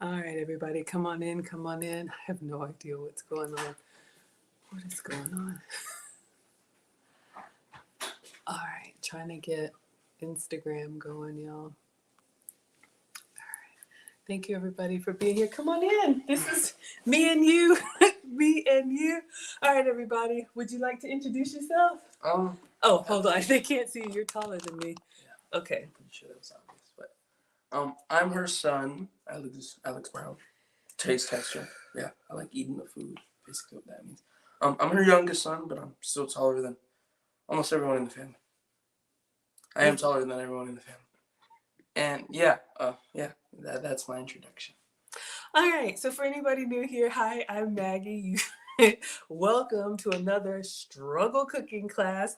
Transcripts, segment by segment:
All right, everybody, come on in, come on in. I have no idea what's going on. What is going on? All right, trying to get Instagram going, y'all. Thank you, everybody, for being here. Come on in. This is me and you. Me and you. All right, everybody, would you like to introduce yourself? Oh, hold on. They can't see you. You're taller than me. Yeah. Okay. Pretty sure that was obvious. But I'm her son, Alex Brown. Taste tester. Yeah, I like eating the food. Basically, what that means. I'm her youngest son, but I'm still taller than almost everyone in the family. I am taller than everyone in the family. And that's my introduction. All right. So for anybody new here, hi, I'm Maggie. Welcome to another struggle cooking class.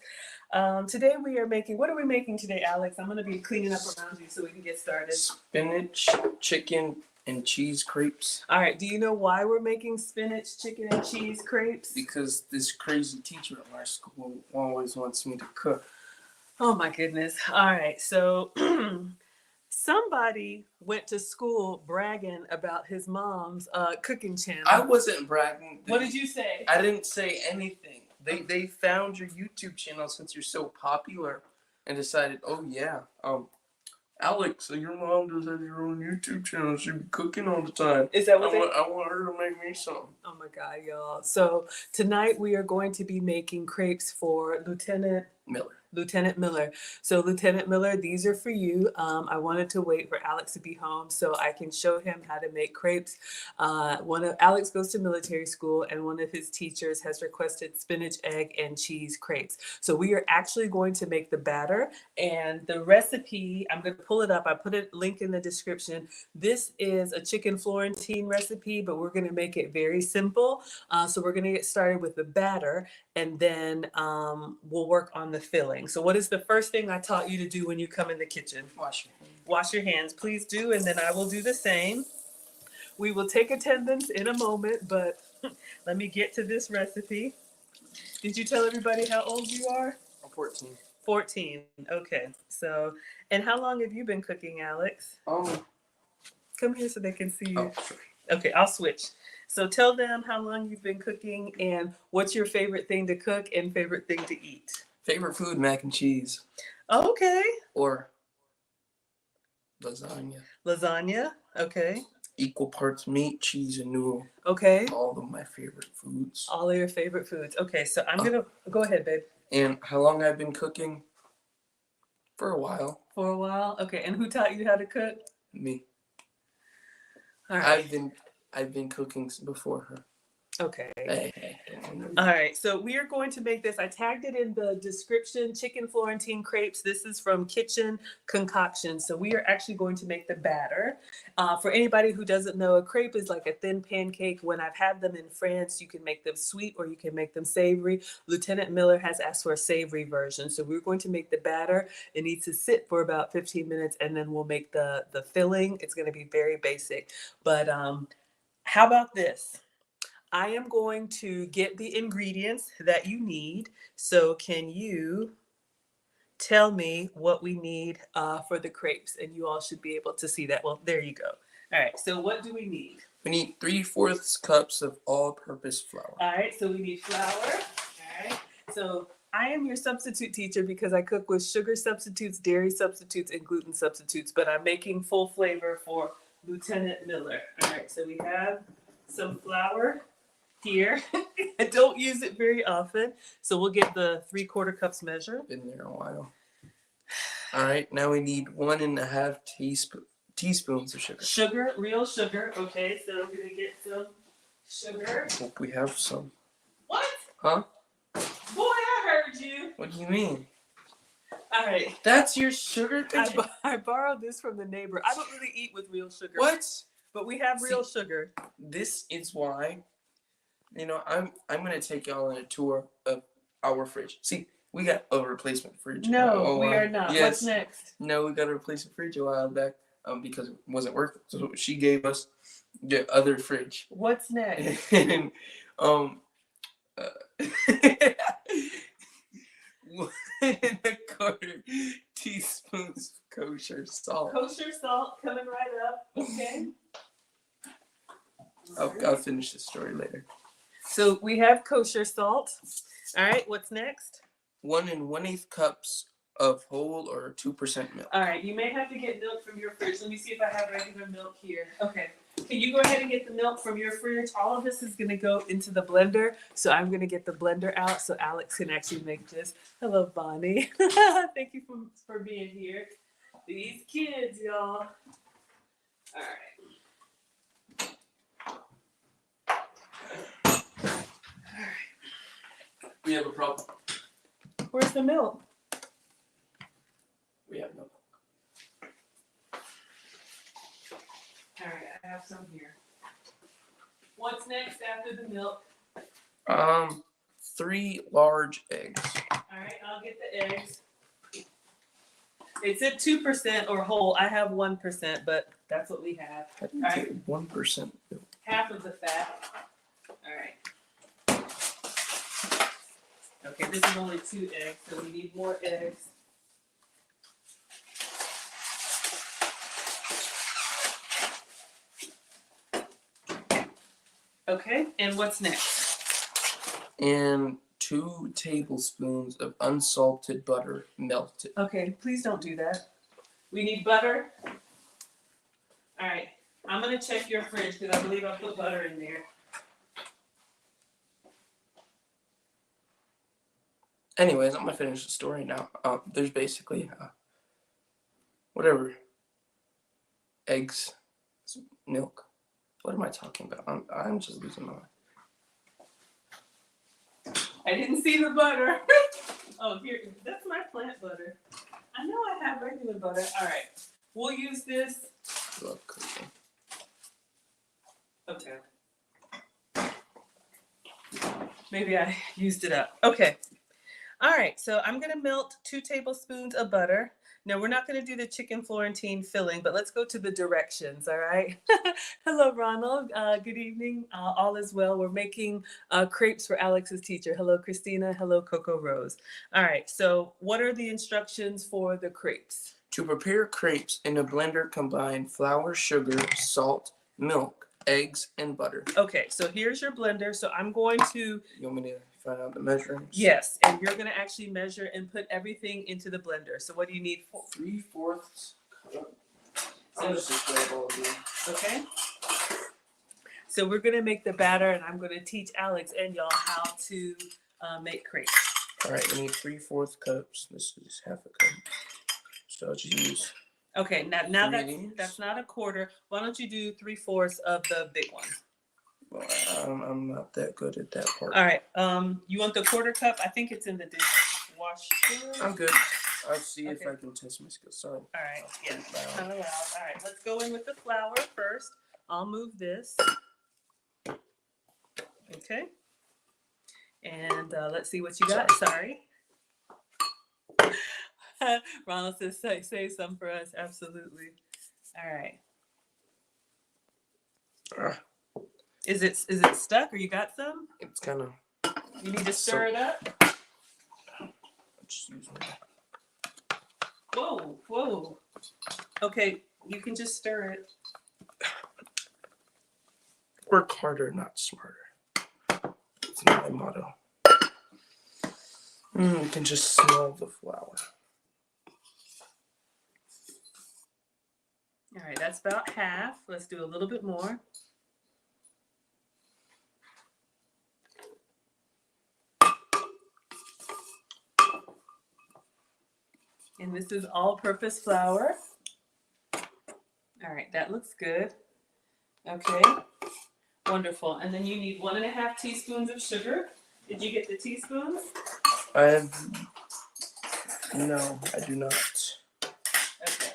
Today we are making, what are we making today, Alex? I'm going to be cleaning up around you so we can get started. Spinach, chicken, and cheese crepes. All right. Do you know why we're making spinach, chicken, and cheese crepes? Because this crazy teacher at my school always wants me to cook. Oh my goodness. All right. So somebody went to school bragging about his mom's cooking channel. I wasn't bragging. What did you say? I didn't say anything. They found your YouTube channel since you're so popular and decided, oh yeah, Alex, so your mom does have your own YouTube channel. She be cooking all the time. Is that what I want her to make me something. Oh my God, y'all. So tonight we are going to be making crepes for Lieutenant Miller. So Lieutenant Miller, these are for you. I wanted to wait for Alex to be home so I can show him how to make crepes. Alex goes to military school, and one of his teachers has requested spinach, egg, and cheese crepes. So we are actually going to make the batter, and the recipe, I'm going to pull it up. I put a link in the description. This is a chicken Florentine recipe, but we're going to make it very simple. So we're going to get started with the batter, and then we'll work on the filling. So what is the first thing I taught you to do when you come in the kitchen? Wash your hands. Wash your hands, please do, and then I will do the same. We will take attendance in a moment, but let me get to this recipe. Did you tell everybody how old you are? I'm 14. 14, okay. So, and how long have you been cooking, Alex? Come here so they can see you. Oh, sure. Okay, I'll switch. So tell them how long you've been cooking and what's your favorite thing to cook and favorite thing to eat. Favorite food, mac and cheese. Okay. Or lasagna. Lasagna, okay. Equal parts meat, cheese, and noodle. Okay. All of my favorite foods. All of your favorite foods. Okay, so I'm going to, go ahead, babe. And how long I've been cooking? For a while. For a while? Okay, and who taught you how to cook? Me. All right. I've been cooking before her. Okay. Hey. All right. So we are going to make this. I tagged it in the description, chicken Florentine crepes. This is from Kitchen Concoction. So we are actually going to make the batter. For anybody who doesn't know, a crepe is like a thin pancake. When I've had them in France, you can make them sweet or you can make them savory. Lieutenant Miller has asked for a savory version. So we're going to make the batter. It needs to sit for about 15 minutes and then we'll make the filling. It's going to be very basic. But how about this? I am going to get the ingredients that you need. So can you tell me what we need for the crepes? And you all should be able to see that. Well, there you go. All right. So what do we need? We need 3/4 cups of all-purpose flour. All right. So we need flour. All right. So I am your substitute teacher because I cook with sugar substitutes, dairy substitutes, and gluten substitutes. But I'm making full flavor for Lieutenant Miller. All right. So we have some flour here. I don't use it very often, so we'll get the 3/4 cups measure. Been there a while. All right, now we need 1.5 teaspoons of sugar. Sugar, real sugar. Okay, so I'm gonna get some sugar. Hope we have some. What? Huh? Boy, I heard you. What do you mean? All right. That's your sugar? I borrowed this from the neighbor. I don't really eat with real sugar. What? But we have real sugar. This is why. You know, I'm gonna take y'all on a tour of our fridge. See, we got a replacement fridge. No, we are not. Yes. What's next? No, we got a replacement fridge a while back. Because it wasn't working. So she gave us the other fridge. What's next? And 1.25 teaspoons of kosher salt. Kosher salt coming right up. Okay. I'll finish this story later. So we have kosher salt. All right, what's next? 1 1/8 cups of whole or 2% milk. All right, you may have to get milk from your fridge. Let me see if I have regular milk here. Okay, can you go ahead and get the milk from your fridge? All of this is gonna go into the blender. So I'm gonna get the blender out so Alex can actually make this. Hello, Bonnie. Thank you for being here. These kids, y'all. All right. We have a problem. Where's the milk? We have no milk. All right, I have some here. What's next after the milk? 3 large eggs. All right, I'll get the eggs. It said 2% or whole. I have 1%, but that's what we have. I think All right. 1% milk. Half of the fat. All right. Okay, this is only 2 eggs, so we need more eggs. Okay, and what's next? And 2 tablespoons of unsalted butter melted. Okay, please don't do that. We need butter. All right, I'm gonna check your fridge because I believe I put butter in there. Anyways, I'm gonna finish the story now. There's basically whatever eggs, milk. What am I talking about? I'm just losing my mind. I didn't see the butter. Oh, here, that's my plant butter. I know I have regular butter. All right, we'll use this. Love cooking. Okay. Maybe I used it up. Okay. All right, so I'm gonna melt 2 tablespoons of butter. Now we're not gonna do the chicken Florentine filling, but let's go to the directions, all right? Hello, Ronald. Good evening. All is well. We're making crepes for Alex's teacher. Hello, Christina. Hello, Coco Rose. All right, so what are the instructions for the crepes? To prepare crepes, in a blender, combine flour, sugar, salt, milk, eggs, and butter. Okay, so here's your blender. So I'm going to... You want me to find out the measurements? Yes, and you're going to actually measure and put everything into the blender. So what do you need? 3/4 cup. So- I'll just grab all of these. Okay. So we're going to make the batter, and I'm going to teach Alex and y'all how to make crepes. All right, we need 3/4 cups. This is half a cup. So I'll just use. Okay, now Three. that's not a quarter. Why don't you do 3/4 of the big one? Well, I'm not that good at that part. All right. You want the quarter cup? I think it's in the dishwasher. I'm good. I'll see if Okay. I can test my skills. Sorry. All right. Yeah. Kind of loud. All right. Let's go in with the flour first. I'll move this. Okay. And let's see what you got. Sorry. Ronald says, save some for us. Absolutely. All right. Is it stuck or you got some? It's kind of. You need to stir it up. Just use one. Whoa. Okay, you can just stir it. Work harder, not smarter. It's my motto. You can just smell the flour. All right, that's about half. Let's do a little bit more. And this is all-purpose flour. All right, that looks good. Okay, wonderful. And then you need 1.5 teaspoons of sugar. Did you get the teaspoons? No, I do not. Okay.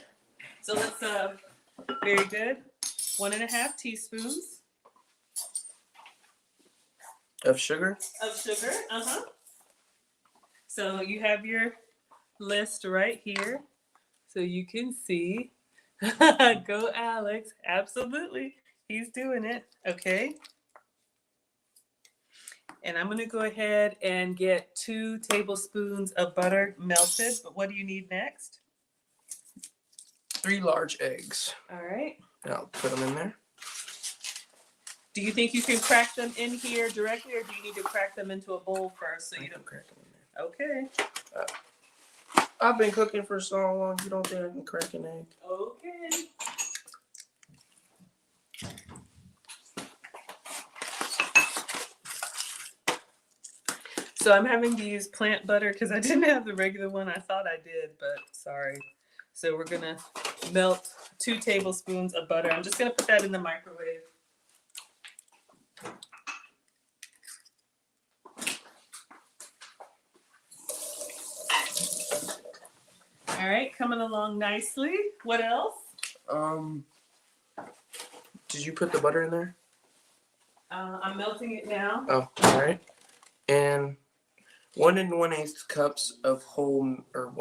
So let's, very good. 1.5 teaspoons. Of sugar? Of sugar, So you have your list right here. So you can see. Go Alex. Absolutely. He's doing it. Okay. And I'm going to go ahead and get 2 tablespoons of butter melted. But what do you need next? 3 large eggs. All right. And I'll put them in there. Do you think you can crack them in here directly, or do you need to crack them into a bowl first so you don't crack them in there? Okay. I've been cooking for so long. You don't think I can crack an egg? Okay. So I'm having to use plant butter because I didn't have the regular one. I thought I did, but sorry. So we're gonna melt 2 tablespoons of butter. I'm just gonna put that in the microwave. All right, coming along nicely. What else? Did you put the butter in there? I'm melting it now. Oh, all right. And 1 1/8 cups of whole, or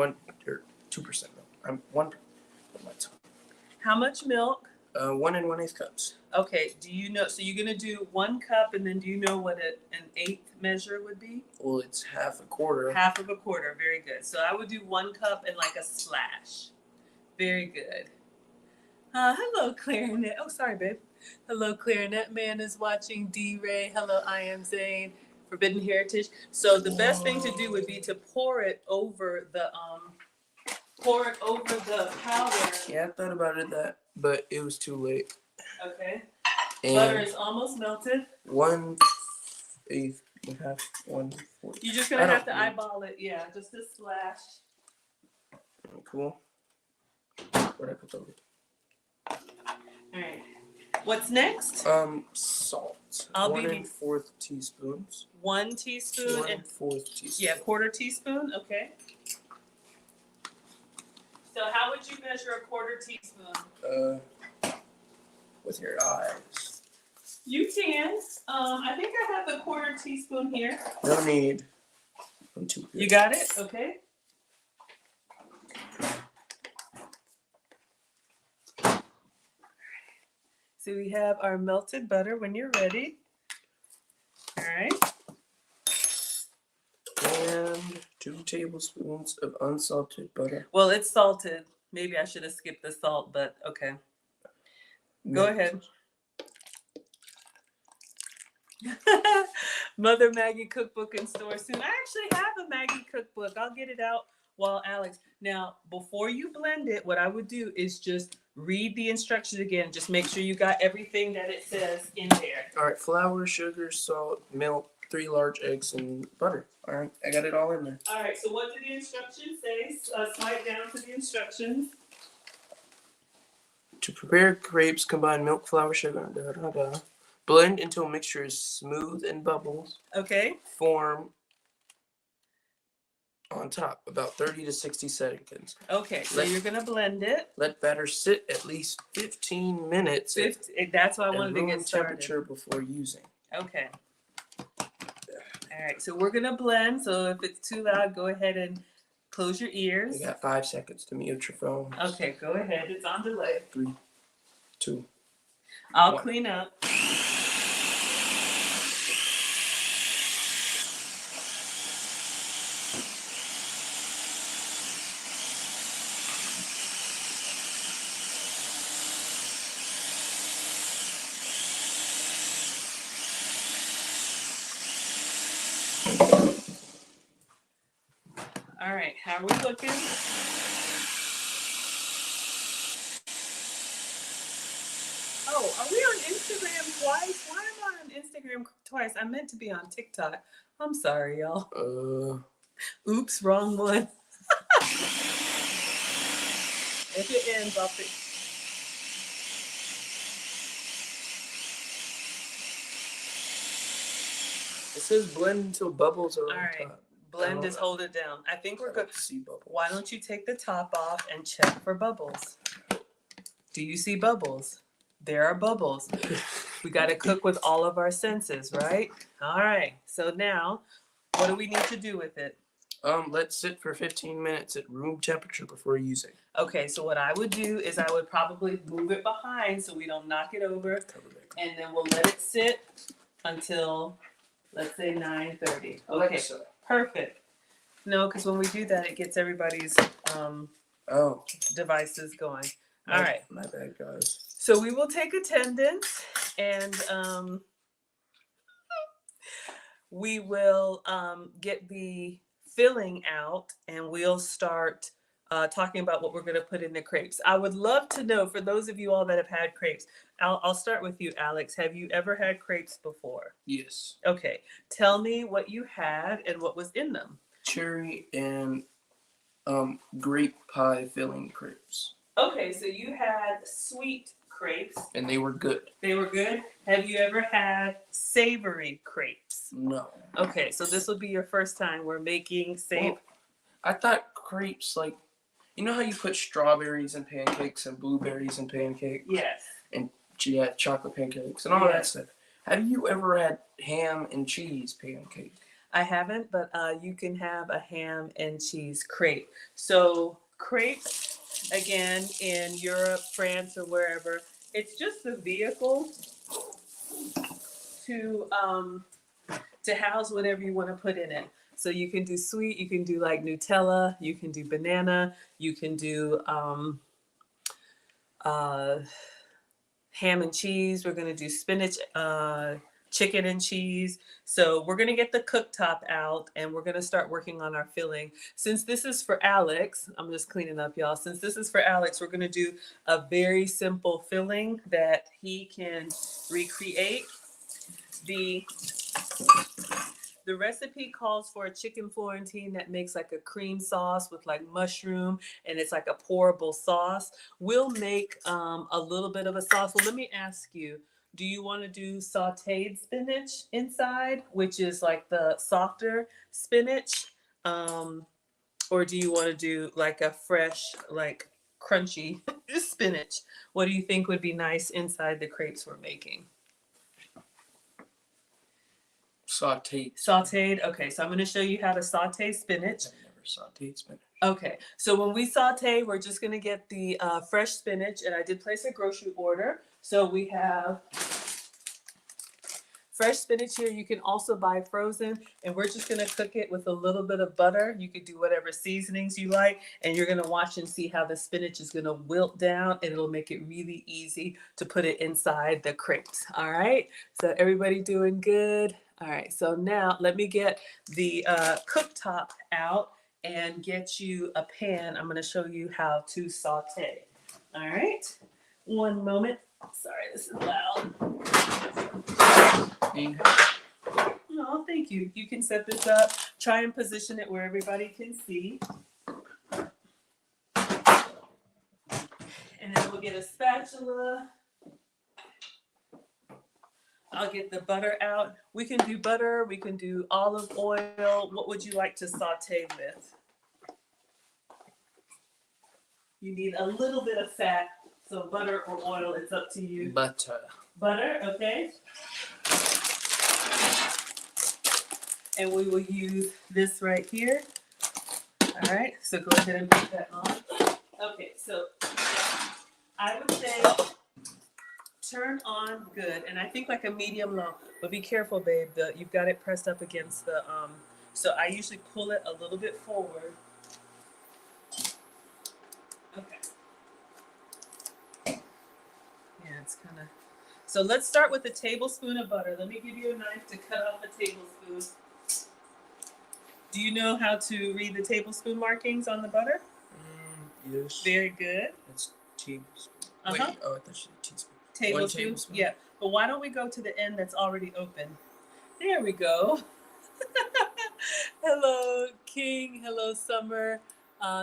2% milk. I'm 1. How much milk? 1 1/8 cups. Okay, do you know, so you're gonna do 1 cup, and then do you know what an eighth measure would be? Well, it's half a quarter. Half of a quarter, very good. So I would do 1 cup and like a slash. Very good. Hello, Clarinet. Oh, sorry, babe. Hello, Clarinet Man is watching. D-Ray. Hello, I am Zane. Forbidden Heritage. So the best thing to do would be to pour it over the powder. Yeah, I thought about it but it was too late. Okay. And butter is almost melted. 1/8, 1/4. You're just gonna have to eyeball it. Yeah, just a slash. Cool. Where'd I put the lid? All right. What's next? Salt. I'll 1 be 1/4 teaspoons. 1 teaspoon 1 and 1/4 teaspoon. yeah, 1/4 teaspoon. Okay. So how would you measure a 1/4 teaspoon? With your eyes. You can. I think I have the 1/4 teaspoon here. No need. I'm too good. You got it? Okay. So we have our melted butter when you're ready. All right. And 2 tablespoons of unsalted butter. Well, it's salted. Maybe I should have skipped the salt, but okay. Go ahead. Mother Maggie cookbook in store soon. I actually have a Maggie cookbook. I'll get it out while Alex. Now, before you blend it, what I would do is just read the instructions again. Just make sure you got everything that it says in there. All right, flour, sugar, salt, milk, 3 large eggs, and butter. All right, I got it all in there. All right, so what do the instructions say? Slide down to the instructions. To prepare crepes, combine milk, flour, sugar, blend until a mixture is smooth and bubbles Okay. form on top, about 30 to 60 seconds. Okay, so you're going to blend it. Let batter sit at least 15 minutes. That's why I wanted to room get started. temperature before using. Okay. All right, so we're going to blend. So if it's too loud, go ahead and close your ears. You got 5 seconds to mute your phone. Okay, go ahead. It's on delay. 3, 2. I'll 1. clean up. All right, how are we looking? Oh, are we on Instagram twice? Why am I on Instagram twice? I meant to be on TikTok. I'm sorry, y'all. Oops, wrong one. If it ends, I'll fix. It says blend until bubbles are All on right. top. Blend is hold it down. I think we're good. See bubbles. Why don't you take the top off and check for bubbles? Do you see bubbles? There are bubbles. We got to cook with all of our senses, right? All right. So now, what do we need to do with it? Let's sit for 15 minutes at room temperature before using. Okay, so what I would do is I would probably move it behind so we don't knock it over. And then we'll let it sit until, let's say, 9:30. Okay, perfect. No, because when we do that, it gets everybody's devices going. All right. My bad, guys. So we will take attendance. And we will get the filling out, and we'll start talking about what we're going to put in the crepes. I would love to know, for those of you all that have had crepes, I'll start with you, Alex. Have you ever had crepes before? Yes. Okay. Tell me what you had and what was in them. Cherry and grape pie filling crepes. Okay, so you had sweet crepes. And they were good. They were good. Have you ever had savory crepes? No. Okay, so this will be your first time we're making Well, I thought crepes, like, you know how you put strawberries in pancakes and blueberries in pancakes? Yes. And chocolate pancakes and all that stuff. Have you ever had ham and cheese pancake? I haven't, but you can have a ham and cheese crepe. So crepes, again, in Europe, France, or wherever, it's just the vehicle to house whatever you want to put in it. So you can do sweet, you can do like Nutella, you can do banana, you can do ham and cheese. We're going to do spinach, chicken and cheese. So we're going to get the cooktop out, and we're going to start working on our filling. Since this is for Alex, I'm just cleaning up, y'all. Since this is for Alex, we're going to do a very simple filling that he can recreate. The recipe calls for a chicken Florentine that makes like a cream sauce with like mushroom, and it's like a pourable sauce. We'll make a little bit of a sauce. Well, let me ask you, do you want to do sauteed spinach inside, which is like the softer spinach? Or do you want to do like a fresh, like crunchy spinach? What do you think would be nice inside the crepes we're making? Sauteed. Sauteed. Okay, so I'm going to show you how to saute spinach. I've never sauteed spinach. Okay, so when we saute, we're just going to get the fresh spinach, and I did place a grocery order. So we have fresh spinach here. You can also buy frozen, and we're just going to cook it with a little bit of butter. You could do whatever seasonings you like, and you're going to watch and see how the spinach is going to wilt down, and it'll make it really easy to put it inside the crepes. All right, so everybody doing good? All right, so now let me get the cooktop out and get you a pan. I'm going to show you how to saute. All right, one moment. Sorry, this is loud. Oh, thank you. You can set this up. Try and position it where everybody can see. And then we'll get a spatula. I'll get the butter out. We can do butter. We can do olive oil. What would you like to saute with? You need a little bit of fat. So butter or oil, it's up to you. Butter. Butter, okay. And we will use this right here. All right, so go ahead and put that on. Okay, so I would say turn on good, and I think like a medium low, but be careful, babe. You've got it pressed up against the, so I usually pull it a little bit forward. Okay. Yeah, it's kind of, so let's start with a tablespoon of butter. Let me give you a knife to cut off a tablespoon. Do you know how to read the tablespoon markings on the butter? Yes. Very good. It's tablespoon. Uh-huh. Wait, oh, I thought you said teaspoon. Tablespoon? Tablespoon? Yeah. But why don't we go to the end that's already open? There we go. Hello, King. Hello, Summer.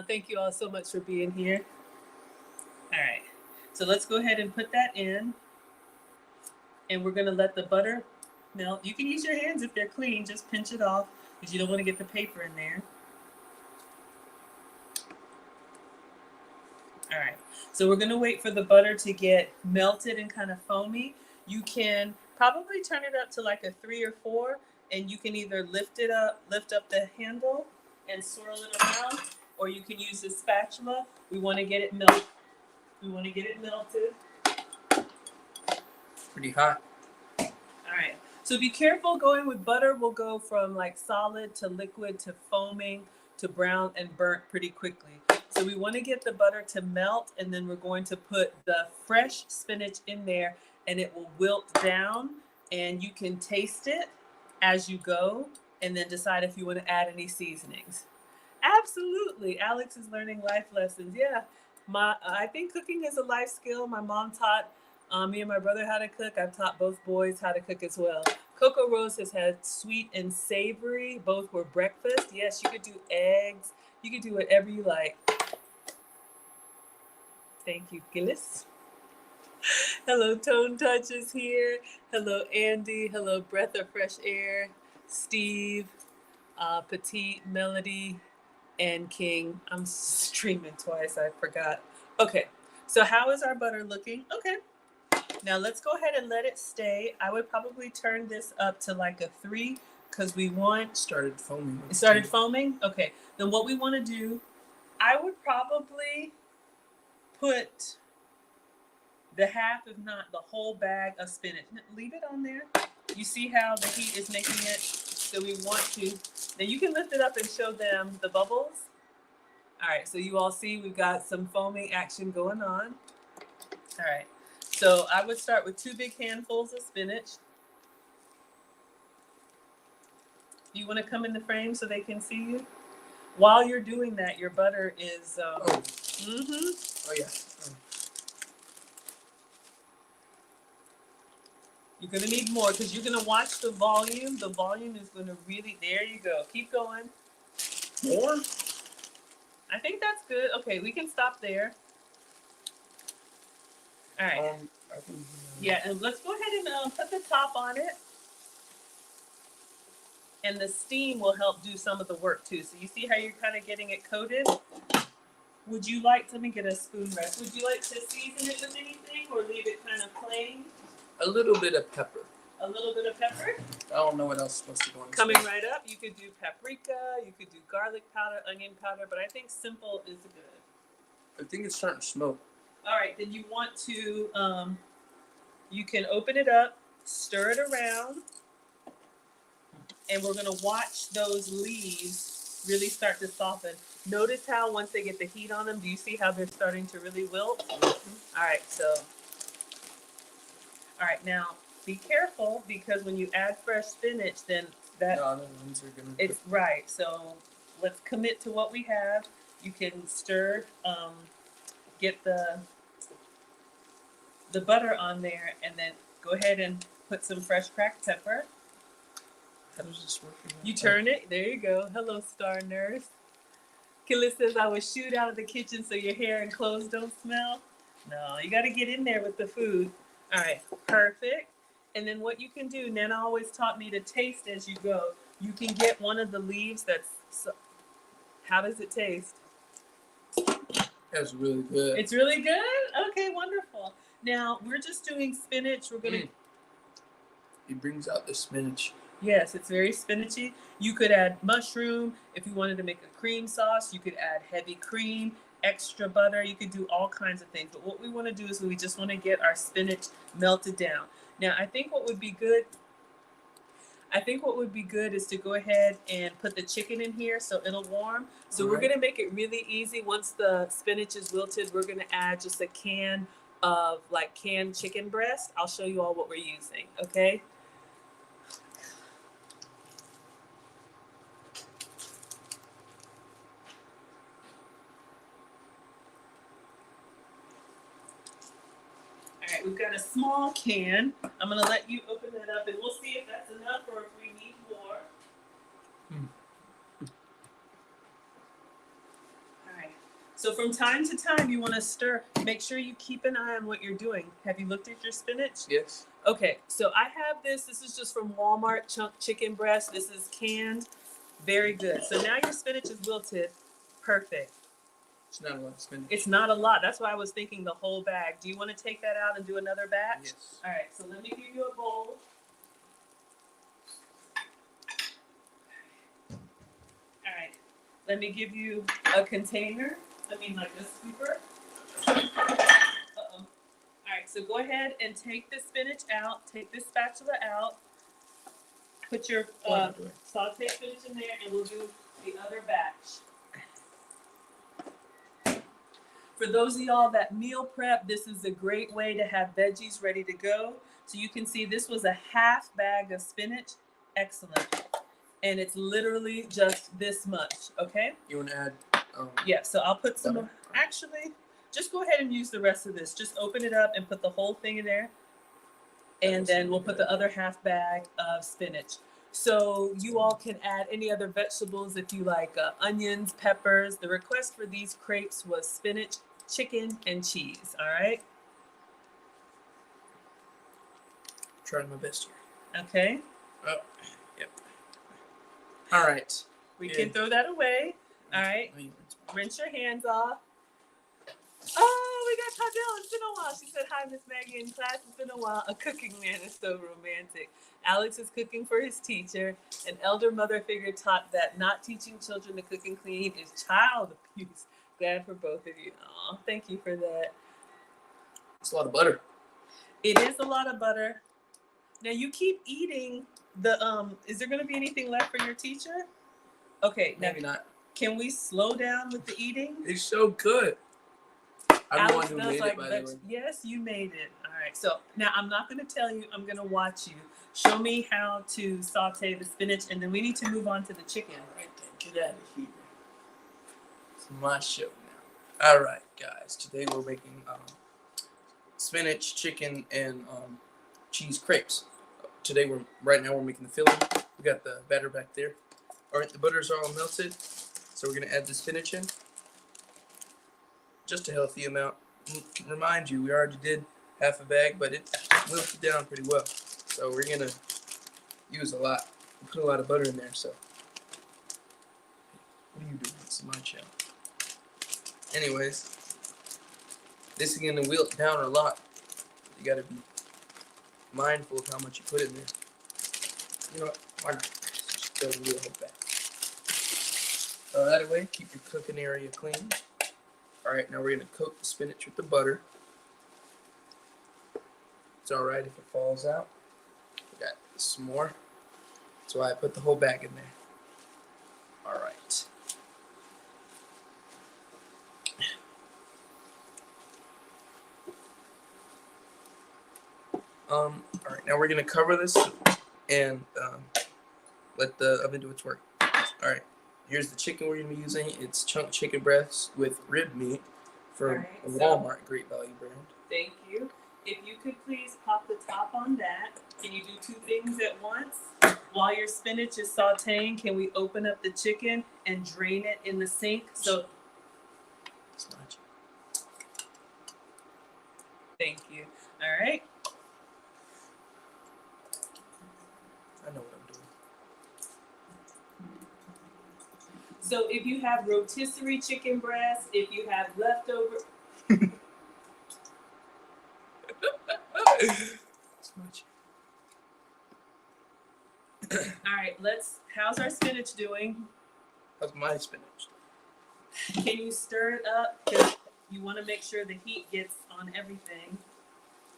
Thank you all so much for being here. All right. So let's go ahead and put that in. And we're going to let the butter melt. You can use your hands if they're clean. Just pinch it off because you don't want to get the paper in there. All right, so we're gonna wait for the butter to get melted and kind of foamy. You can probably turn it up to like a 3 or 4, and you can either lift up the handle and swirl it around, or you can use a spatula. We want to get it melted. Pretty hot. All right, so be careful going with butter. Will go from like solid to liquid to foaming to brown and burnt pretty quickly. So we want to get the butter to melt, and then we're going to put the fresh spinach in there, and it will wilt down, and you can taste it as you go and then decide if you want to add any seasonings. Absolutely. Alex is learning life lessons. Yeah. I think cooking is a life skill. My mom taught me and my brother how to cook. I've taught both boys how to cook as well. Coco Rose has had sweet and savory. Both were breakfast. Yes, you could do eggs. You could do whatever you like. Thank you, Gillis. Hello, Tone Touch is here. Hello, Andy. Hello, Breath of Fresh Air. Steve, Petite, Melody, and King. I'm streaming twice. I forgot. Okay. So how is our butter looking? Okay. Now let's go ahead and let it stay. I would probably turn this up to like a 3 because we want... Started foaming. It started foaming? Okay. Then what we want to do, I would probably put the half, if not the whole bag of spinach. Leave it on there. You see how the heat is making it? So we want to... Now you can lift it up and show them the bubbles. All right, so you all see we've got some foaming action going on. All right, so I would start with 2 big handfuls of spinach. You want to come in the frame so they can see you? While you're doing that, your butter is... Oh yeah. You're going to need more because you're going to watch the volume. The volume is going to really... There you go. Keep going. More? I think that's good. Okay, we can stop there. All right. Yeah, and let's go ahead and put the top on it. And the steam will help do some of the work too. So you see how you're kind of getting it coated? Would you like, let me get a spoon rest. Would you like to season it with anything or leave it kind of plain? A little bit of pepper. A little bit of pepper? I don't know what else is supposed to go in. Coming right up, you could do paprika, you could do garlic powder, onion powder, but I think simple is good. I think it's starting to smoke. All right, then you want to, you can open it up, stir it around, and we're gonna watch those leaves really start to soften. Notice how once they get the heat on them, do you see how they're starting to really wilt? Mm-hmm. All right, so, all right, now be careful because when you add fresh spinach, then that, no, the ones are gonna... it's right. So let's commit to what we have. You can stir, get the butter on there, and then go ahead and put some fresh cracked pepper. How does this work? You turn it. There you go. Hello, Star Nurse. Killa says I would shoot out of the kitchen so your hair and clothes don't smell. No, you got to get in there with the food. All right, perfect. And then what you can do, Nana always taught me to taste as you go. You can get one of the leaves that's... How does it taste? That's really good. It's really good? Okay, wonderful. Now, we're just doing spinach. We're going to... It brings out the spinach. Yes, it's very spinachy. You could add mushroom. If you wanted to make a cream sauce, you could add heavy cream, extra butter. You could do all kinds of things. But what we want to do is we just want to get our spinach melted down. Now, I think what would be good is to go ahead and put the chicken in here so it'll warm. So we're going to make it really easy. Once the spinach is wilted, we're going to add just a can of like canned chicken breast. I'll show you all what we're using, okay? All right, we've got a small can. I'm going to let you open it up, and we'll see if that's enough or if we need more. All right. So from time to time, you want to stir. Make sure you keep an eye on what you're doing. Have you looked at your spinach? Yes. Okay, so I have this. This is just from Walmart, chunk chicken breast. This is canned. Very good. So now your spinach is wilted. Perfect. It's not a lot of spinach. It's not a lot. That's why I was thinking the whole bag. Do you want to take that out and do another batch? Yes. All right, so let me give you a bowl. All right, let me give you a container. I mean, like a scooper. Uh-oh. All right, so go ahead and take the spinach out. Take this spatula out. Put your sauteed spinach in there, and we'll do the other batch. For those of y'all that meal prep, this is a great way to have veggies ready to go. So you can see this was a half bag of spinach. Excellent. And it's literally just this much, okay? You want to add? Yeah, so I'll put some butter? actually, just go ahead and use the rest of this. Just open it up and put the whole thing in there. And then we'll put the other half bag of spinach. So you all can add any other vegetables if you like, onions, peppers. The request for these crepes was spinach, chicken, and cheese. All right. Trying my best here. Okay. Oh, yep. All right. We can throw that away. All right. Let me Rinse your hands off. Oh, we got Tadell. It's been a while. She said, "Hi, Miss Maggie in class. It's been a while." A cooking man is so romantic. Alex is cooking for his teacher. An elder mother figure taught that not teaching children to cook and clean is child abuse. Glad for both of you. Oh, thank you for that. It's a lot of butter. It is a lot of butter. Now you keep eating the is there gonna be anything left for your teacher? Okay, now Maybe not. can we slow down with the eating? It's so good. I'm the one who made it, by the way. Yes, you made it. All right. So now I'm not going to tell you. I'm going to watch you. Show me how to saute the spinach, and then we need to move on to the chicken. All right, then. Get out of here. It's my show now. All right, guys. Today we're making spinach, chicken, and cheese crepes. Today right now we're making the filling. We got the batter back there. All right, the butters are all melted, so we're gonna add the spinach in. Just a healthy amount. Remind you, we already did half a bag, but it wilted down pretty well. So we're gonna use a lot. We put a lot of butter in there, so. What are you doing? This is my channel. Anyways, this is gonna wilt down a lot. You gotta be mindful of how much you put in there. You know what? Why not? Just throw the whole bag. Throw that away. Keep your cooking area clean. Alright, now we're going to coat the spinach with the butter. It's alright if it falls out. We got some more. That's why I put the whole bag in there. Alright. Alright, now we're going to cover this and let the oven do its work. Alright. Here's the chicken we're going to be using. It's chunk chicken breasts with rib meat from a Walmart Great Value brand. Thank you. If you could please pop the top on that. Can you do two things at once? While your spinach is sauteing, can we open up the chicken and drain it in the sink? So, thank you. All right. I know what I'm doing. So if you have rotisserie chicken breast, if you have leftover. All right, how's our spinach doing? How's my spinach? Can you stir it up? Because you want to make sure the heat gets on everything.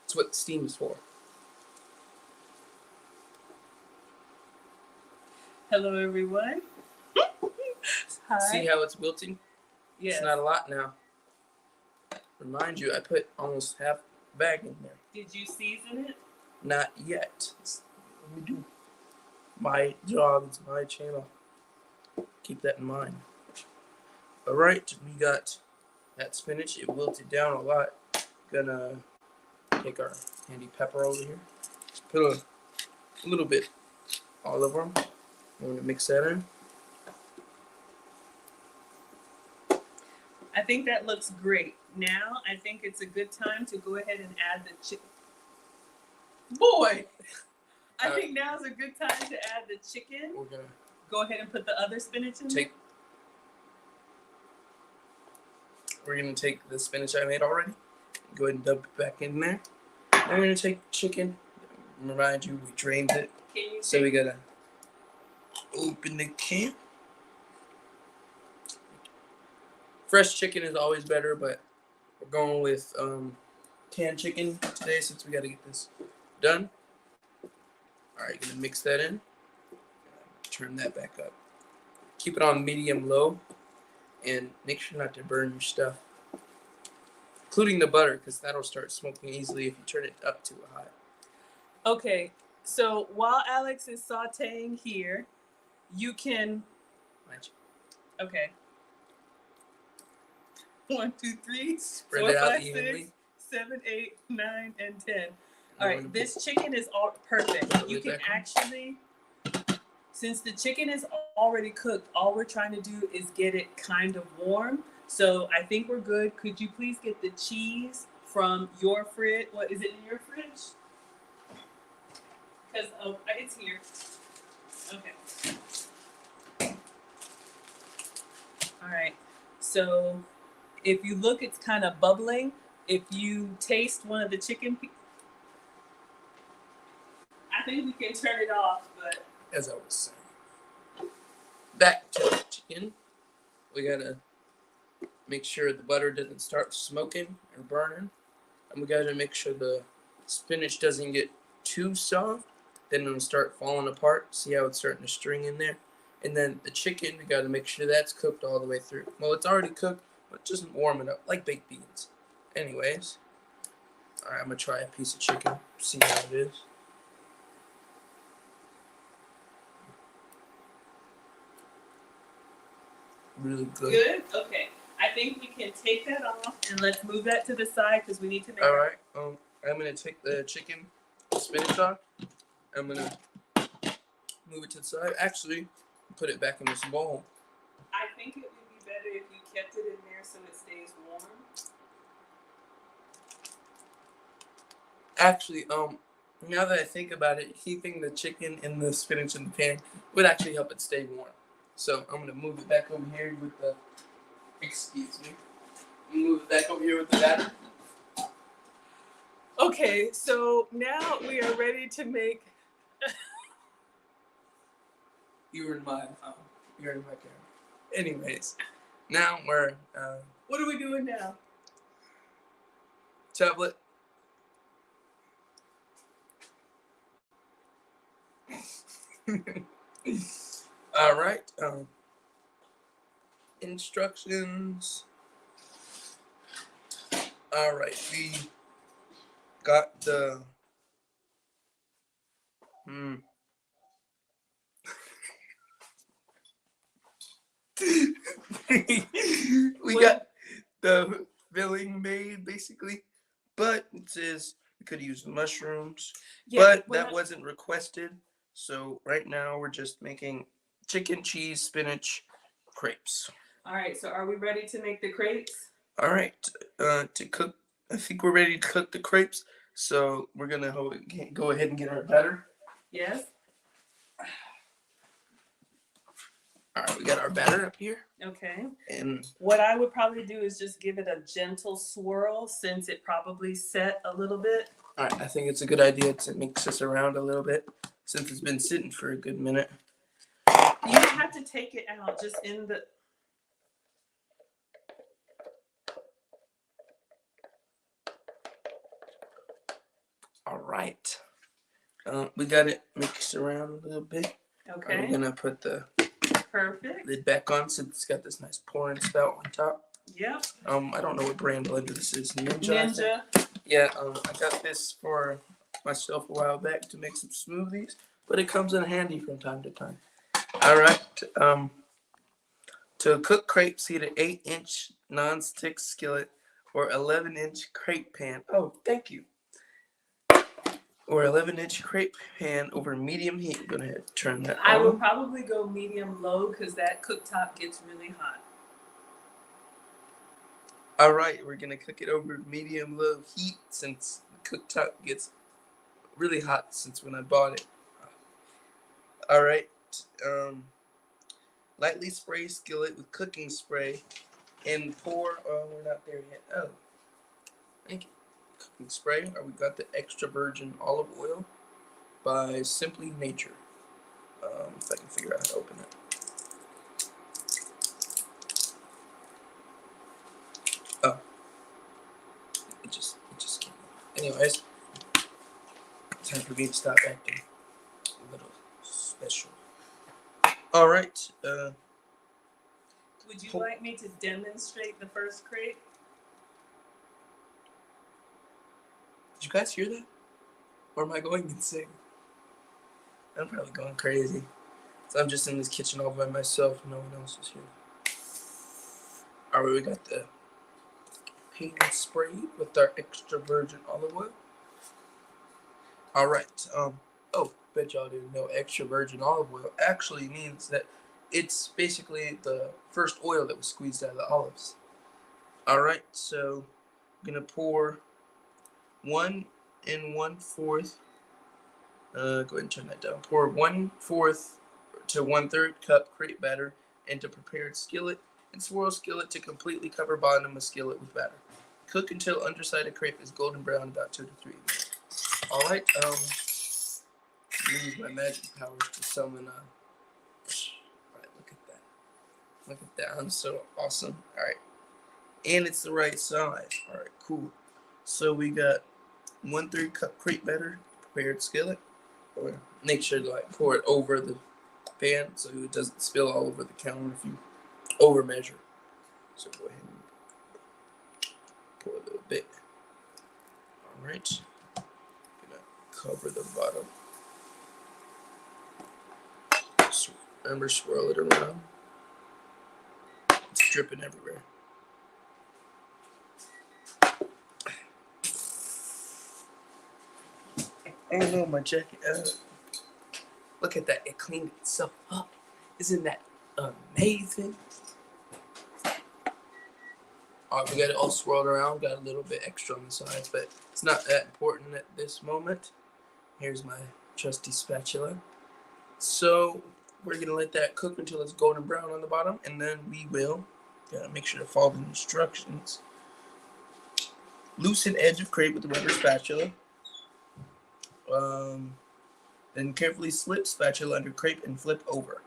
That's what the steam is for. Hello, everyone. Hi. See how it's wilting? Yes. It's not a lot now. Remind you, I put almost half a bag in there. Did you season it? Not yet. Let me do my job. It's my channel. Keep that in mind. Alright, we got that spinach. It wilted down a lot. Gonna take our handy pepper over here. Just put a little bit all over them. I'm gonna mix that in. I think that looks great. Now, I think it's a good time to go ahead and add the chicken. Boy! I think now's a good time to add the chicken. We're gonna go ahead and put the other spinach in. We're gonna take the spinach I made already. Go ahead and dump it back in there. Then we're gonna take the chicken. Remind you, we drained it. So we gotta open the can. Fresh chicken is always better, but we're going with canned chicken today since we gotta get this done. Alright, gonna mix that in. Turn that back up. Keep it on medium low and make sure not to burn your stuff. including the butter, because that'll start smoking easily if you turn it up too high. Okay, so while Alex is sauteing here, you can. Okay. 1, 2, 3, Spread 4, it out 5, evenly. 6, 7, 8, 9, and 10. All right, this chicken is all perfect. You can actually, since the chicken is already cooked, all we're trying to do is get it kind of warm. So I think we're good. Could you please get the cheese from your fridge? What is it in your fridge? Because it's here. Okay. All right. So if you look, it's kind of bubbling. If you taste one of the chicken, I think we can turn it off. But as I was saying, back to the chicken. We gotta make sure the butter doesn't start smoking or burning, and we gotta make sure the spinach doesn't get too soft. Then it'll start falling apart. See how it's starting to string in there? And then the chicken, we gotta make sure that's cooked all the way through. Well, it's already cooked, but just warm it up like baked beans. Anyways, all right, I'm gonna try a piece of chicken, see how it is. Really good. Good? Okay. I think we can take that off and let's move that to the side because we need to make All right. I'm gonna take the chicken spinach off. I'm gonna move it to the side. Actually, put it back in this bowl. I think it would be better if you kept it in there so it stays warm. Actually, now that I think about it, keeping the chicken and the spinach in the pan would actually help it stay warm. So I'm gonna move it back over here with the. Excuse me. Move it back over here with the batter. Okay, so now we are ready to make. You're in my camera. Anyways, now we're What are we doing now? tablet. All right. Instructions. All right, we got the. We got the filling made basically, but it says we could use mushrooms, but that wasn't requested. So right now we're just making chicken, cheese, spinach, crepes. All right, so are we ready to make the crepes? All right, to cook, I think we're ready to cook the crepes. So we're gonna go ahead and get our batter. Yes. All right, we got our batter up here. Okay. And what I would probably do is just give it a gentle swirl since it probably set a little bit. All right, I think it's a good idea to mix this around a little bit since it's been sitting for a good minute. You don't have to take it out, just in the. All right. We got it mixed around a little bit. Okay. We're gonna put the lid back on since it's got this nice pouring spout on top. Yep. I don't know what brand blender this is. Ninja. Yeah. I got this for myself a while back to make some smoothies, but it comes in handy from time to time. All right. To cook crepes, heat an 8-inch non-stick skillet or 11-inch crepe pan. Oh, thank you. Or 11-inch crepe pan over medium heat. I'm gonna turn that on. I would probably go medium low because that cooktop gets really hot. All right, we're gonna cook it over medium low heat since the cooktop gets really hot since when I bought it. All right, lightly spray skillet with cooking spray and pour. Oh, we're not there yet. Oh, thank you. Cooking spray. We got the extra virgin olive oil by Simply Nature. If I can figure out how to open it. Oh, it just came out. Anyways, time for me to stop acting a little special. All right. Would you like me to demonstrate the first crepe? you guys hear that? Or am I going insane? I'm probably going crazy. So I'm just in this kitchen all by myself. No one else is here. Alright, we got the paint spray with our extra virgin olive oil. Alright, oh, bet y'all didn't know extra virgin olive oil actually means that it's basically the first oil that was squeezed out of the olives. Alright, so I'm gonna pour 1 1/4. Go ahead and turn that down. Pour 1/4 to 1/3 cup crepe batter into prepared skillet and swirl skillet to completely cover bottom of skillet with batter. Cook until underside of crepe is golden brown, about 2 to 3 minutes. All right. Use my magic powers to summon. All right, look at that. Look at that. I'm so awesome. All right, and it's the right size. All right, cool. So we got 1/3 cup crepe batter, prepared skillet. Make sure to like pour it over the pan so it doesn't spill all over the counter if you over measure. So go ahead and pour a little bit. All right, gonna cover the bottom. Remember, swirl it around. It's dripping everywhere. Oh no, my jacket. Look at that, it cleaned itself up. Isn't that amazing? Alright, we got it all swirled around. Got a little bit extra on the sides, but it's not that important at this moment. Here's my trusty spatula. So we're gonna let that cook until it's golden brown on the bottom, and then we will gotta make sure to follow the instructions. Loosen edge of crepe with a rubber spatula. Then carefully slip spatula under crepe and flip over.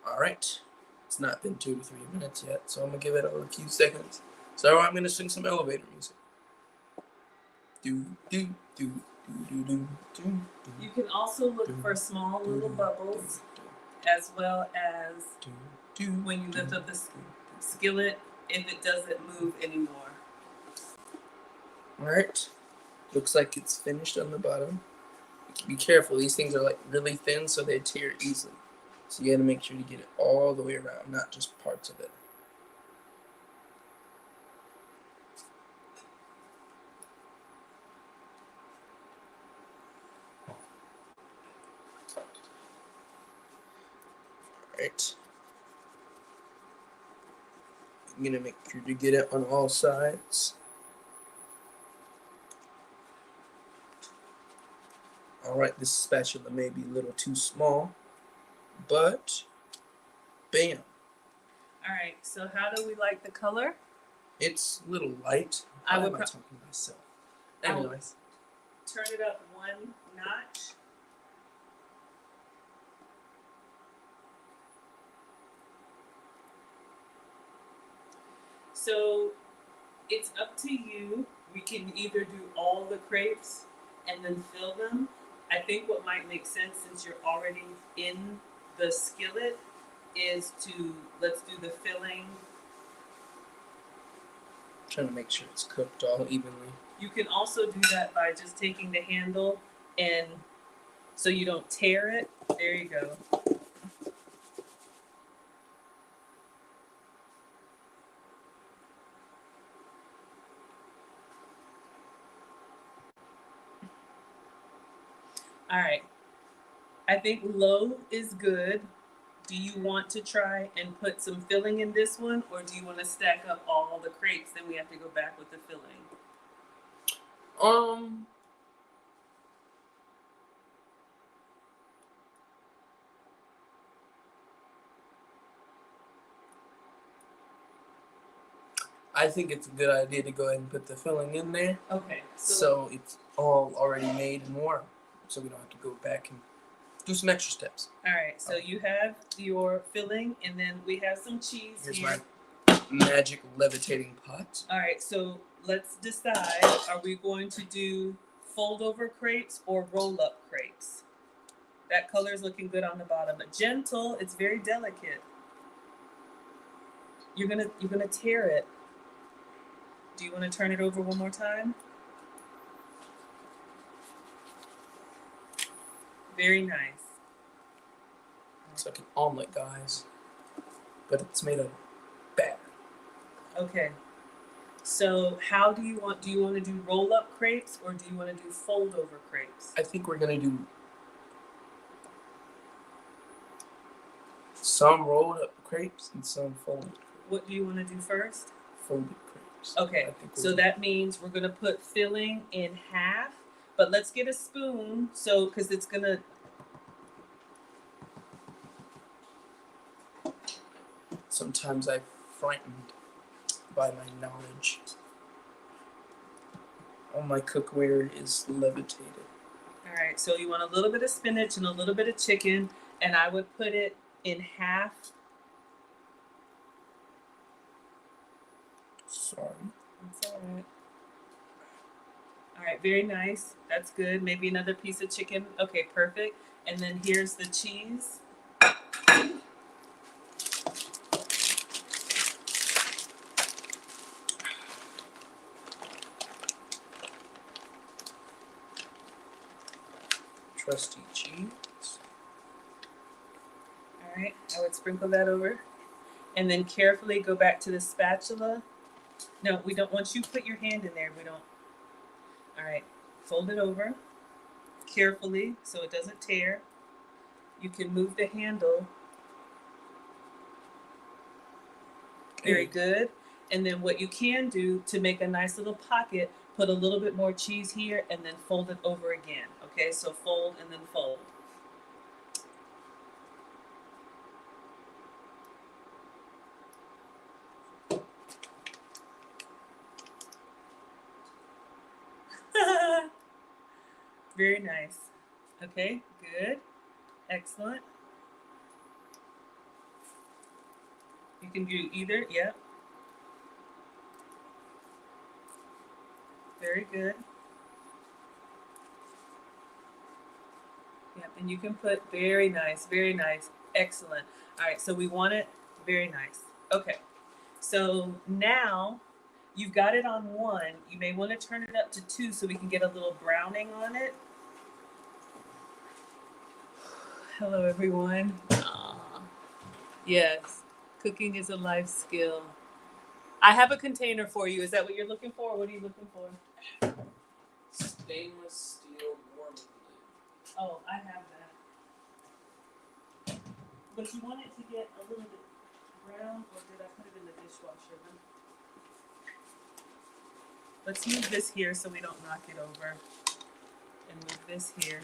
All right. It's not been 2 to 3 minutes yet, so I'm gonna give it a few seconds. So I'm gonna sing some elevator music. Do do do do do do do. You can also look for small little bubbles, as well as when you lift up the skillet, if it doesn't move anymore. All right. Looks like it's finished on the bottom. Be careful. These things are like really thin, so they tear easily. So you gotta make sure to get it all the way around, not just parts of it. Alright. I'm gonna make sure to get it on all sides. Alright, this spatula may be a little too small, but bam. Alright, so how do we like the color? It's a little light. I would am I talking to myself? I would Anyways. turn it up 1 notch. So it's up to you. We can either do all the crepes and then fill them. I think what might make sense, since you're already in the skillet, is to let's do the filling. Trying to make sure it's cooked all evenly. You can also do that by just taking the handle and so you don't tear it. There you go. All right. I think low is good. Do you want to try and put some filling in this one, or do you want to stack up all the crepes? Then we have to go back with the filling. I think it's a good idea to go ahead and put the filling in there. Okay. So it's all already made and warm. So we don't have to go back and do some extra steps. All right. So you have your filling, and then we have some cheese. Here's here. my magic levitating pot. All right. So let's decide: are we going to do fold over crepes or roll up crepes? That color is looking good on the bottom, but gentle. It's very delicate. You're gonna tear it. Do you want to turn it over one more time? Very nice. It's like an omelet, guys, but it's made of batter. Okay. So how do you want to do roll up crepes or do you want to do fold over crepes? I think we're gonna do some rolled up crepes and some folded crepes. What do you want to do first? Folded crepes. Okay, so that means we're gonna put filling in half, but let's get a spoon so because it's gonna. Sometimes I'm frightened by my knowledge. All my cookware is levitated. All right, so you want a little bit of spinach and a little bit of chicken, and I would put it in half. Sorry. That's all right. All right, very nice. That's good. Maybe another piece of chicken. Okay, perfect. And then here's the cheese. Trusty cheese. All right, I would sprinkle that over. And then carefully go back to the spatula. No, we don't, once you put your hand in there, we don't. All right, fold it over carefully so it doesn't tear. You can move the handle. Very good. And then what you can do to make a nice little pocket, put a little bit more cheese here and then fold it over again. Okay, so fold and then fold. Very nice. Okay, good. Excellent. You can do either, yep. Very good. Yep, and you can put very nice, excellent. All right, so we want it very nice. Okay, so now you've got it on one. You may want to turn it up to two so we can get a little browning on it. Hello, everyone. Yes, cooking is a life skill. I have a container for you. Is that what you're looking for? What are you looking for? Stainless steel warming lid. Oh, I have that. But you want it to get a little bit brown, or did I put it in the dishwasher? Let's move this here so we don't knock it over. And move this here.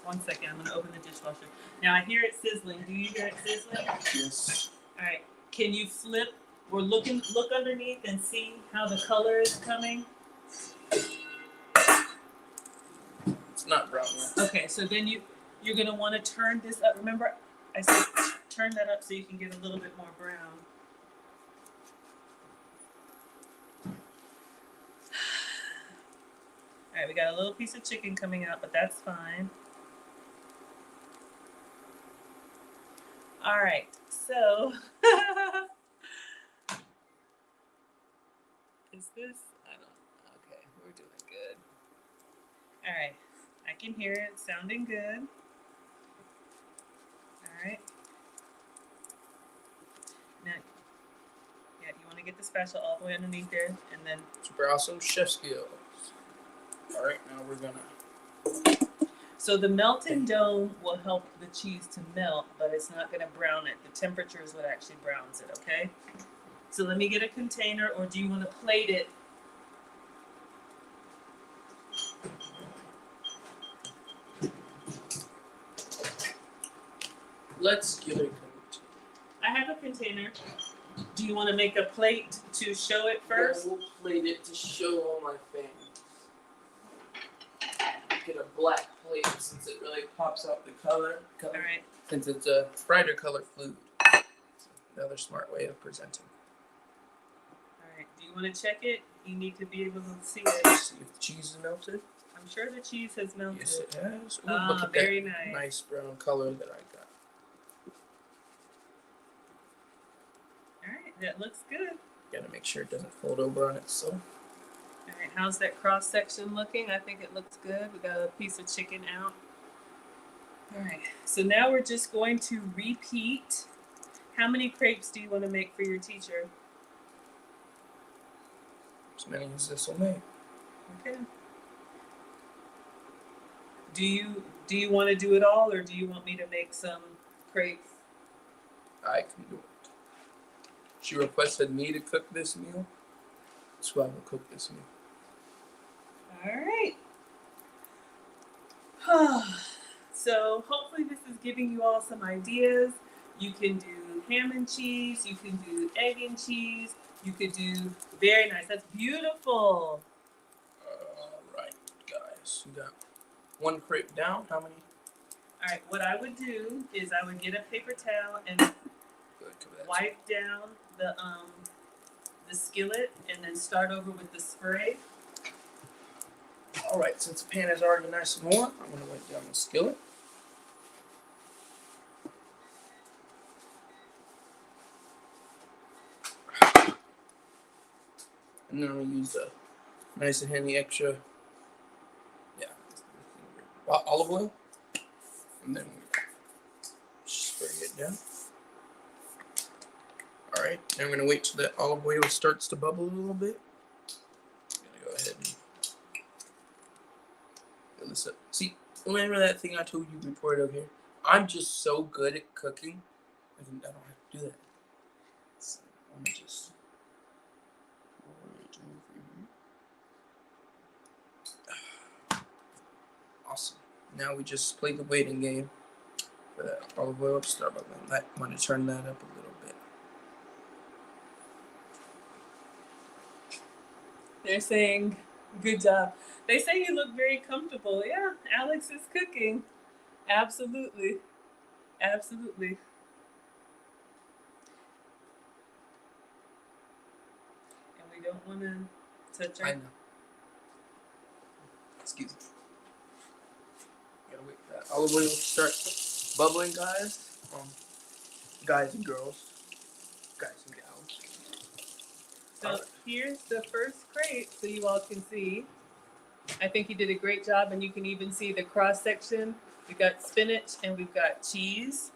1 second, I'm gonna open the dishwasher. Now I hear it sizzling. Do you hear it sizzling? Yes. All right. Can you flip? Look underneath and see how the color is coming. It's not brown yet. Okay, so then you're gonna want to turn this up. Remember, I said turn that up so you can get a little bit more brown. All right, we got a little piece of chicken coming out, but that's fine. All right, so is this? I don't. Okay, we're doing good. All right, I can hear it sounding good. All right. Now, yeah, you want to get the spatula all the way underneath there, and then Super awesome chef skills. All right, now we're gonna. so the melting dome will help the cheese to melt, but it's not going to brown it. The temperature is what actually browns it, okay? So let me get a container, or do you want to plate it? Let's get a container. I have a container. Do you want to make a plate to show it first? We'll plate it to show all my fans. Get a black plate since it really pops out the color. All right. Since it's a brighter color food. Another smart way of presenting. All right. Do you want to check it? You need to be able to see it. See if the cheese is melted. I'm sure the cheese has melted. Yes, it has. Ooh, Ah, look at very that nice. nice brown color that I got. All right. That looks good. Gotta make sure it doesn't fold over on itself. All right. How's that cross section looking? I think it looks good. We got a piece of chicken out. All right, so now we're just going to repeat. How many crepes do you want to make for your teacher? As many as this will make. Okay. Do you want to do it all, or do you want me to make some crepes? I can do it. She requested me to cook this meal, so I will cook this meal. All right. So hopefully this is giving you all some ideas. You can do ham and cheese. You can do egg and cheese. You could do very nice. That's beautiful. All right, guys. We got one crepe down. How many? All right. What I would do is I would get a paper towel and Go ahead, cover that. wipe down the skillet, and then start over with the spray. All right, since the pan is already nice and warm, I'm gonna wipe down the skillet. And then I'm gonna use the nice and handy extra, olive oil, and then spray it down. All right, now I'm gonna wait till the olive oil starts to bubble a little bit. I'm gonna go ahead and fill this up. See, remember that thing I told you before over here? I'm just so good at cooking. I don't have to do that. So I'm gonna just pour it over here. Awesome. Now we just play the waiting game for that olive oil to start bubbling. I'm gonna turn that up a little bit. They're saying, good job. They say you look very comfortable. Yeah, Alex is cooking. Absolutely. Absolutely. And we don't want to touch our... I know. Excuse me. Gotta wait for that olive oil to start bubbling, guys. Guys and girls. Guys and gals. So here's the first crate so you all can see. I think you did a great job, and you can even see the cross section. We've got spinach and we've got cheese.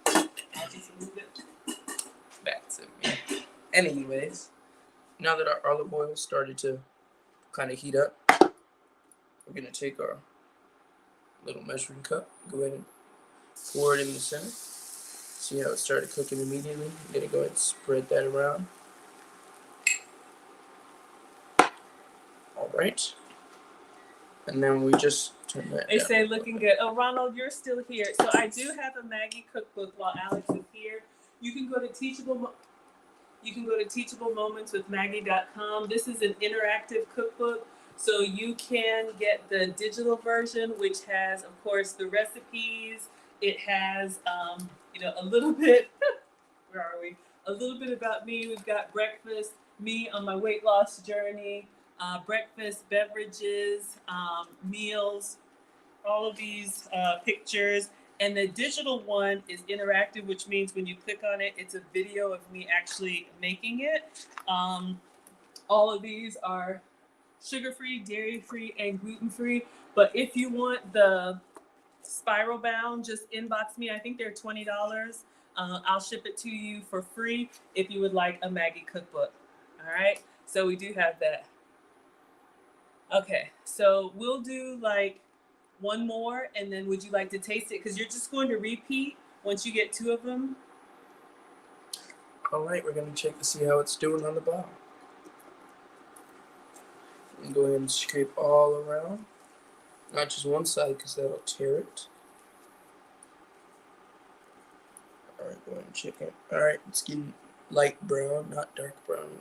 I'll just move it. That's it. Anyways, now that our olive oil started to kind of heat up, we're gonna take our little measuring cup, go ahead and pour it in the center. See how it started cooking immediately? I'm gonna go ahead and spread that around. All right. And then we just turn that They down say a little looking bit. good. Oh, Ronald, you're still here. So I do have a Maggie cookbook while Alex is here. You can go to teachablemoments.com. This is an interactive cookbook. So you can get the digital version, which has, of course, the recipes. It has, a little bit, where are we? A little bit about me. We've got breakfast, me on my weight loss journey, breakfast, beverages, meals, all of these pictures. And the digital one is interactive, which means when you click on it, it's a video of me actually making it. All of these are sugar-free, dairy-free, and gluten-free. But if you want the spiral bound, just inbox me. I think they're $20. I'll ship it to you for free if you would like a Maggie cookbook. All right, so we do have that. Okay, so we'll do like one more, and then would you like to taste it? Because you're just going to repeat once you get two of them. All right, we're gonna check to see how it's doing on the bottom. And go ahead and scrape all around, not just one side because that'll tear it. All right, go ahead and check it. All right, it's getting light brown, not dark brown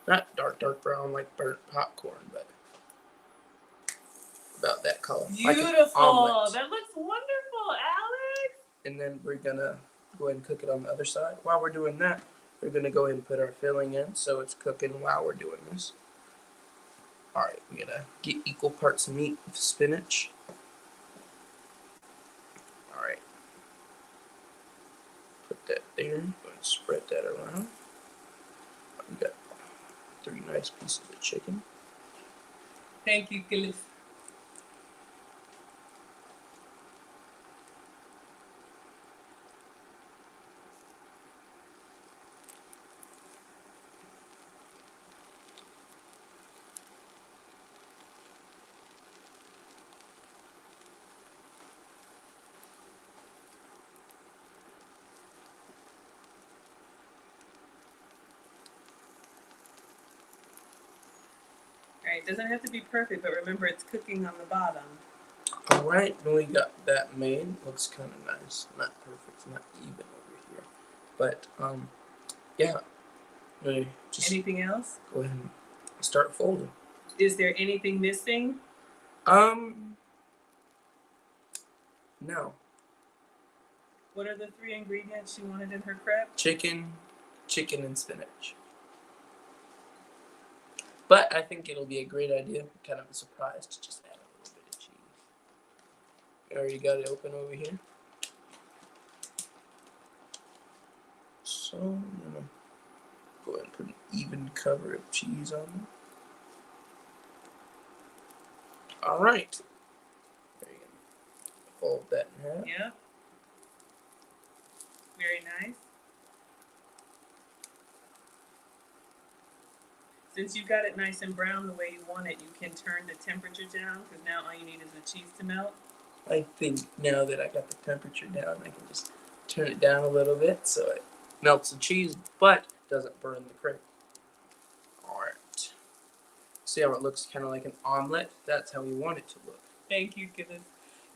not dark brown like burnt popcorn, but about that color. Beautiful. Like an omelet. That looks wonderful, Alex. And then we're gonna go ahead and cook it on the other side. While we're doing that, we're gonna go ahead and put our filling in so it's cooking while we're doing this. All right, we gotta get equal parts meat with spinach. All right, put that there. Go ahead and spread that around. We got 3 nice pieces of chicken. Thank you, Cliff. It doesn't have to be perfect, but remember it's cooking on the bottom. All right, then we got that made. Looks kind of nice. Not perfect, not even over here, but yeah. Really, just Anything else? go ahead and start folding. Is there anything missing? No. What are the 3 ingredients she wanted in her crepe? Chicken, and spinach. But I think it'll be a great idea, kind of a surprise, to just add a little bit of cheese. You already got it open over here. So I'm gonna go ahead and put an even cover of cheese on it. All right. There you go. Fold that in half. Yeah. Very nice. Since you got it nice and brown the way you want it, you can turn the temperature down because now all you need is the cheese to melt. I think now that I got the temperature down, I can just turn it down a little bit so it melts the cheese but doesn't burn the crepe. Alright. See how it looks kind of like an omelet? That's how we want it to look. Thank you, goodness.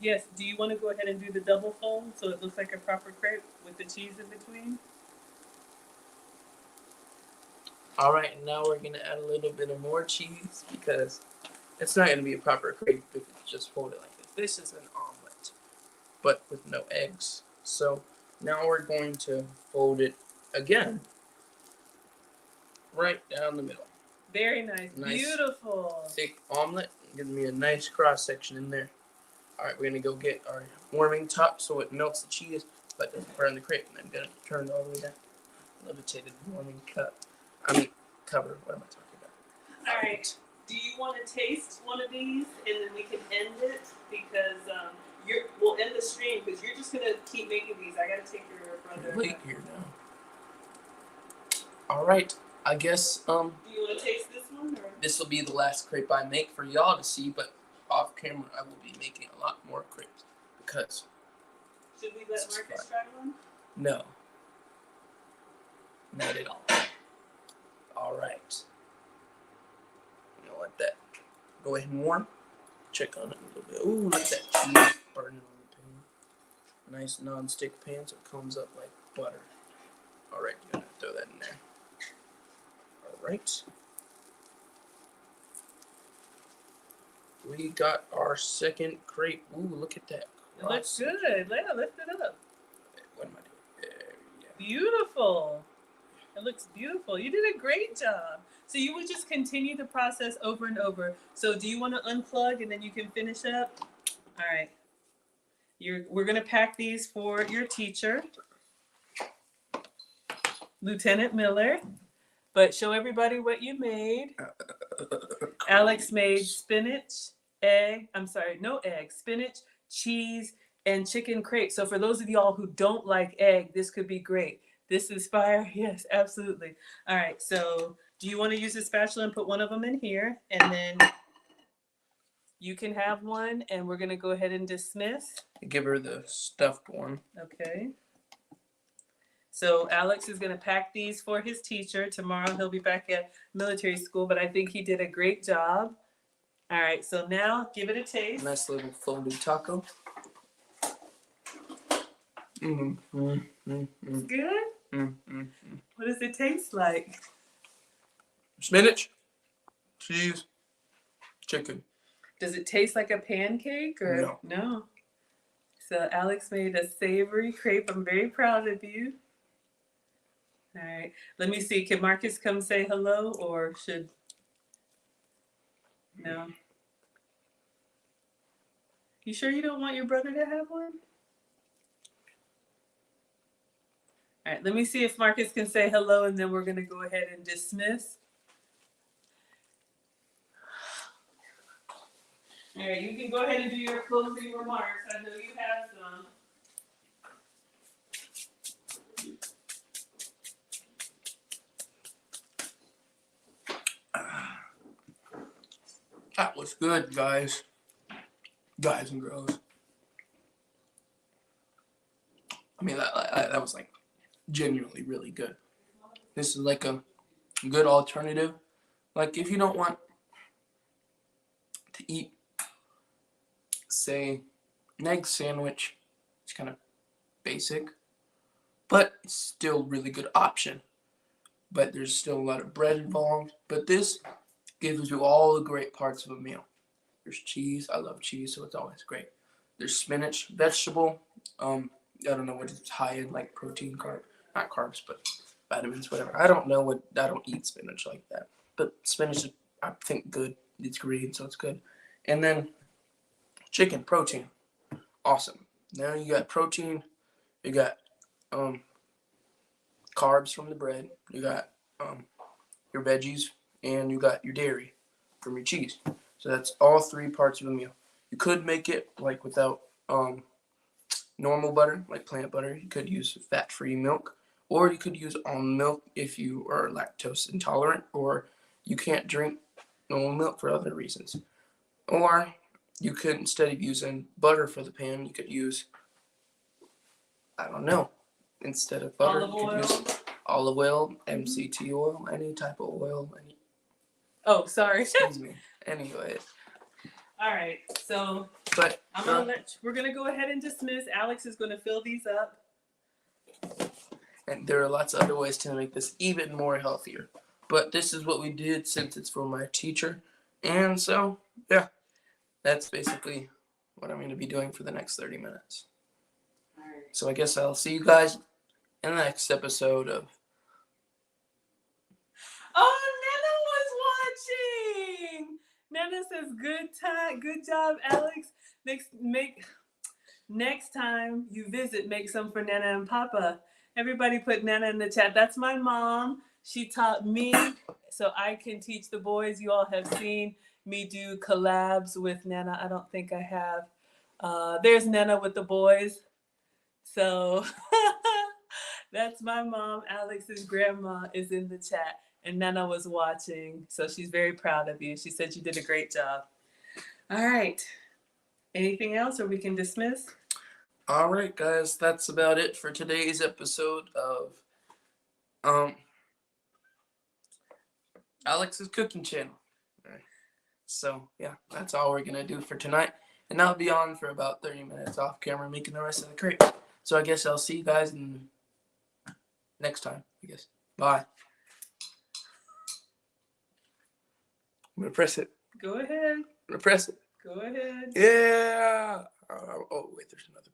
Yes, do you want to go ahead and do the double fold so it looks like a proper crepe with the cheese in between? Alright, now we're going to add a little bit of more cheese because it's not going to be a proper crepe if it's just folded like this. This is an omelet, but with no eggs. So now we're going to fold it again, right down the middle. Very nice. Beautiful. Thick omelet. Give me a nice cross section in there. Alright, we're going to go get our warming top so it melts the cheese but doesn't burn the crepe. And I'm going to turn it all the way down. Levitated warming cup. Cover. What am I talking about? All right. Do you want to taste one of these and then we can end it? Because we'll end the stream because you're just going to keep making these. I got to take your brother. Late here now. Alright. I guess Do you want to taste this one? Or? This will be the last crepe I make for y'all to see, but off camera I will be making a lot more crepes because. Should we let Marcus try one? No. Not at all. Alright. I'm gonna let that go ahead and warm. Check on it a little bit. Ooh, look at that cheese burning on the pan. Nice non-stick pan so it comes up like butter. Alright, you're gonna throw that in there. Alright. We got our second crepe. Ooh, look at that. It looks good. Yeah, lift it up. What am I doing? There, yeah. Beautiful. It looks beautiful. You did a great job. So you would just continue the process over and over. So do you want to unplug and then you can finish up? All right. We're going to pack these for your teacher, Lieutenant Miller. But show everybody what you made. Alex made spinach, spinach, cheese, and chicken crepe. So for those of y'all who don't like egg, this could be great. This is fire. Yes, absolutely. All right. So do you want to use a spatula and put one of them in here? And then you can have one. And we're going to go ahead and dismiss. Give her the stuffed one. Okay. So Alex is going to pack these for his teacher. Tomorrow he'll be back at military school, but I think he did a great job. All right. So now give it a taste. Nice little folded taco. It's good? What does it taste like? Spinach, cheese, chicken. Does it taste like a pancake or No? No. So Alex made a savory crepe. I'm very proud of you. All right. Let me see. Can Marcus come say hello or should? No. You sure you don't want your brother to have one? All right. Let me see if Marcus can say hello and then we're going to go ahead and dismiss. All right. You can go ahead and do your closing remarks. I know you have some. That was good, guys. Guys and girls. I mean, that was like genuinely really good. This is like a good alternative. Like if you don't want eat, say, an egg sandwich, it's kind of basic, but it's still a really good option. But there's still a lot of bread involved. But this gives you all the great parts of a meal. There's cheese. I love cheese, so it's always great. There's spinach, vegetable. I don't know what it's high in, like protein, not carbs, but vitamins, whatever. I don't know what. I don't eat spinach like that. But spinach is, I think, good. It's green, so it's good. And then chicken, protein, awesome. Now you got protein. You got carbs from the bread. You got your veggies, and you got your dairy from your cheese. So that's all 3 parts of a meal. You could make it like without normal butter, like plant butter. You could use fat-free milk, or you could use almond milk if you are lactose intolerant, or you can't drink normal milk for other reasons. Or you could, instead of using butter for the pan, you could use, I don't know, instead of butter, Olive you could oil. use olive oil, MCT oil, any type of oil. Oh, sorry. Excuse me. Anyway, All right. So but we're gonna go ahead and dismiss. Alex is gonna fill these up. and there are lots of other ways to make this even more healthier. But this is what we did since it's for my teacher. And so, yeah, that's basically what I'm going to be doing for the next 30 minutes. All right. So I guess I'll see you guys in the next episode of... Oh, Nana was watching. Nana says, good job, Alex. Next time you visit, make some for Nana and Papa. Everybody put Nana in the chat. That's my mom. She taught me so I can teach the boys. You all have seen me do collabs with Nana. I don't think I have. There's Nana with the boys. So that's my mom. Alex's grandma is in the chat. And Nana was watching. So she's very proud of you. She said you did a great job. All right. Anything else or we can dismiss? All right, guys. That's about it for today's episode of Alex's Cooking Channel. All right. So, yeah, that's all we're going to do for tonight. And I'll be on for about 30 minutes off camera making the rest of the crepes. So I guess I'll see you guys next time, I guess. Bye. I'm going to press it. Go ahead. I'm going to press it. Go ahead. Yeah. Oh, wait, there's another